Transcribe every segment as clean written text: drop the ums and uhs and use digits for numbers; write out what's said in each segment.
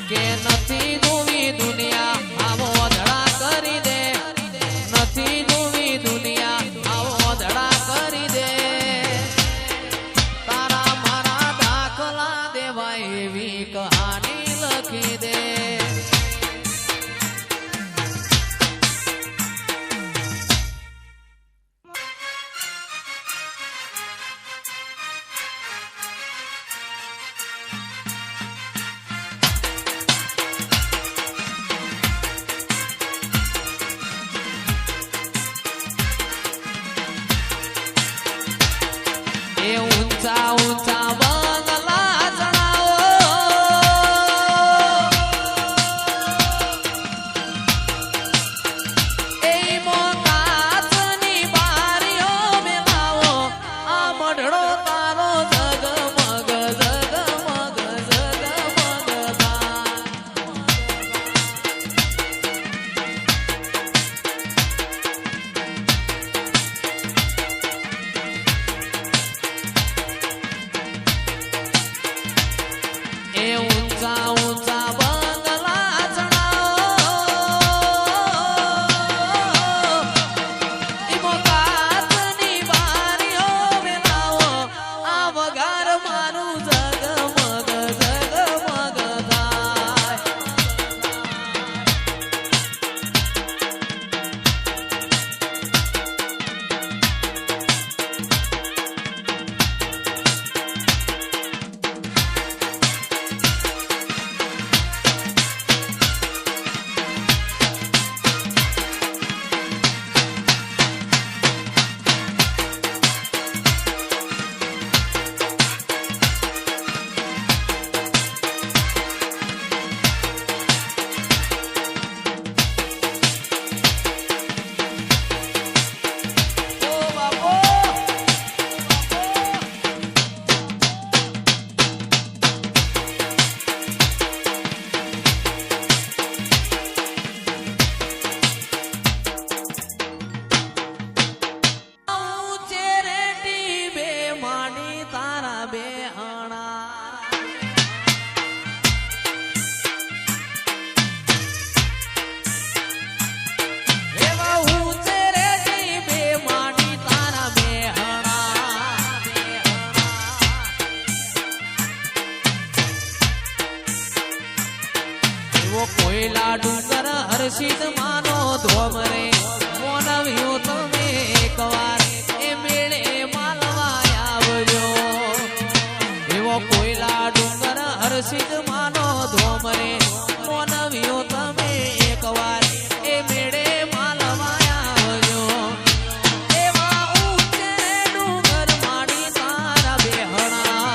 કે નથી જોવી દુનિયા આવો ધડા કરી દે, નથી જોવી દુનિયા આવો ધડા કરી દે, તારા મારા દાખલા દેવાય એવી કહાની લખી દે. ઊંચા ઊંચા બંગલા ચડાવો, એ કાચની બારીઓ મેલાવો, આ મઢડો તારો જગમગ જગમગ જગમગ થાય. એ ઊંચા ઊંચા બંગલા ચડાવો, એમાં કાચની બારીઓ મેલાવો, આ વઘાર મારું જગમગ જગમગ થાય. કોયલા ડુંગર હર્ષિત માનો ધોમરે મોનવ્યું તમે એકવાર એ મેળે માલવા આવજો. એવો કોયલા ડુંગર હર્ષિત માનો ધોમરે મોનવ્યું તમે એકવાર એ મેળે માલવા આવજો. એવા ઊંચે ડુંગર માડી તારા બેહણા,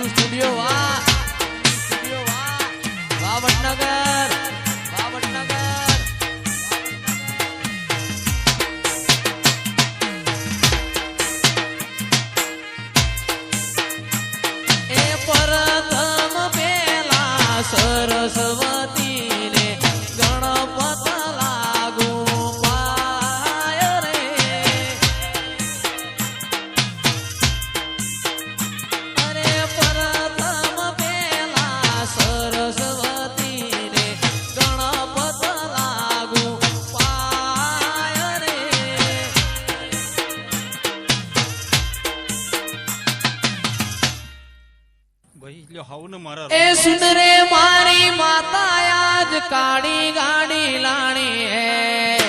સ્ટુડિયો વાહ, સ્ટુડિયો વાહ, વાહ વડનગર, વાહ વડનગર. એ પરતમ પેલા સરસ્વતી ને ગણપત લાગુ પાય રે. અરે પરતમ પેલા સરસ્વતી ને ગણપત લાગુ પાય રે. એ સુન રે મારી માતા આજ કાળી ગાડી લાણી હે.